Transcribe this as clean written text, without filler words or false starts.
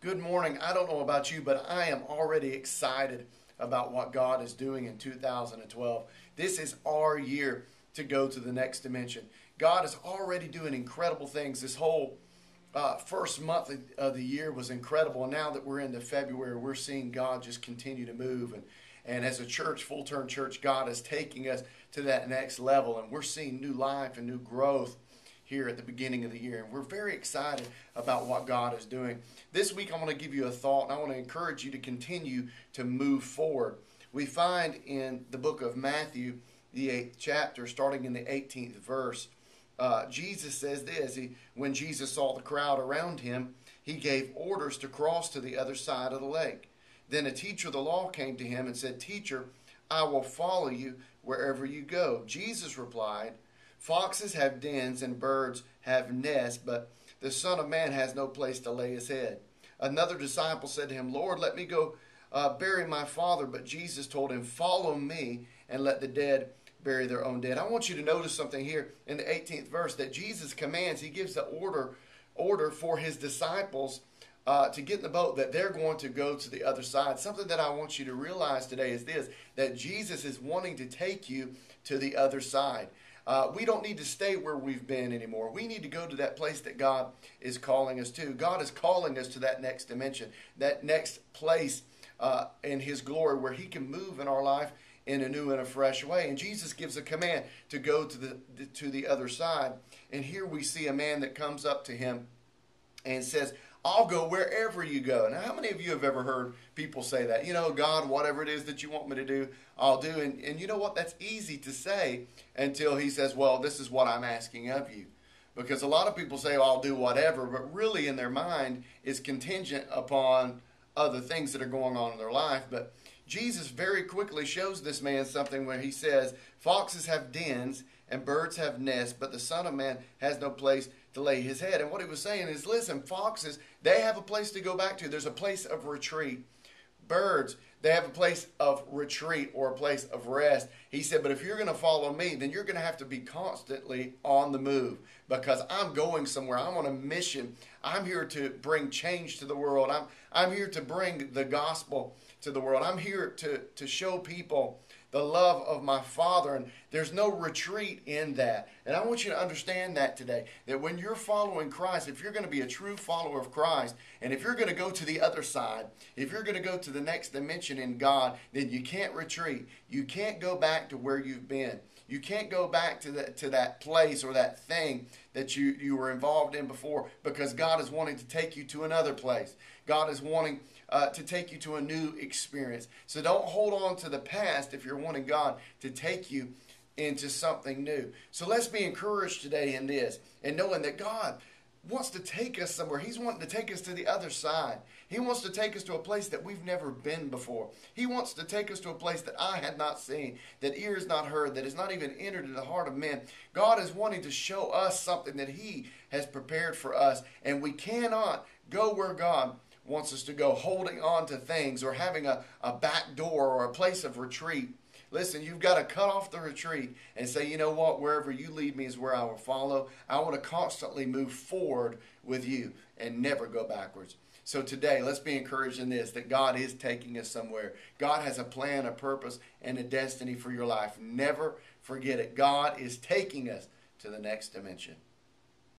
Good morning. I don't know about you, but I am already excited about what God is doing in 2012. This is our year to go to the next dimension. God is already doing incredible things. This whole first month of the year was incredible. And now that we're into February, we're seeing God just continue to move. And as a church, full-term church, God is taking us to that next level. And we're seeing new life and new growth here at the beginning of the year. And we're very excited about what God is doing. This week I want to give you a thought, and I want to encourage you to continue to move forward. We find in the book of Matthew, the 8th chapter, starting in the 18th verse, Jesus says this. When Jesus saw the crowd around him, he gave orders to cross to the other side of the lake. Then a teacher of the law came to him and said, "Teacher, I will follow you wherever you go." Jesus replied, "Foxes have dens and birds have nests, but the Son of Man has no place to lay his head." Another disciple said to him, "Lord, let me go bury my father." But Jesus told him, "Follow me and let the dead bury their own dead." I want you to notice something here in the 18th verse that Jesus commands. He gives the order for his disciples to get in the boat, that they're going to go to the other side. Something that I want you to realize today is this, that Jesus is wanting to take you to the other side. We don't need to stay where we've been anymore. We need to go to that place that God is calling us to. God is calling us to that next dimension, that next place in his glory where he can move in our life in a new and a fresh way. And Jesus gives a command to go to the other side. And here we see a man that comes up to him and says, "I'll go wherever you go." Now, how many of you have ever heard people say that? You know, "God, whatever it is that you want me to do, I'll do." And you know what? That's easy to say until he says, "Well, this is what I'm asking of you." Because a lot of people say, "Well, I'll do whatever," but really in their mind is contingent upon other things that are going on in their life. But Jesus very quickly shows this man something where he says, "Foxes have dens and birds have nests, but the Son of Man has no place to lay his head." And what he was saying is, listen, foxes, they have a place to go back to. There's a place of retreat. Birds, they have a place of retreat or a place of rest. He said, but if you're going to follow me, then you're going to have to be constantly on the move, because I'm going somewhere. I'm on a mission. I'm here to bring change to the world. I'm here to bring the gospel to the world. I'm here to show people the love of my Father, and there's no retreat in that. And I want you to understand that today, that when you're following Christ, if you're going to be a true follower of Christ, and if you're going to go to the other side, if you're going to go to the next dimension in God, then you can't retreat. You can't go back to where you've been. You can't go back to that place or that thing that you were involved in before, because God is wanting to take you to another place. God is wanting to take you to a new experience. So don't hold on to the past if you're wanting God to take you into something new. So let's be encouraged today in this, and knowing that God wants to take us somewhere. He's wanting to take us to the other side. He wants to take us to a place that we've never been before. He wants to take us to a place that eye had not seen, that ear has not heard, that has not even entered into the heart of men. God is wanting to show us something that he has prepared for us, and we cannot go where God wants us to go holding on to things or having a back door or a place of retreat. Listen, you've got to cut off the retreat and say, "You know what, wherever you lead me is where I will follow. I want to constantly move forward with you and never go backwards." So today, let's be encouraged in this, that God is taking us somewhere. God has a plan, a purpose, and a destiny for your life. Never forget it. God is taking us to the next dimension.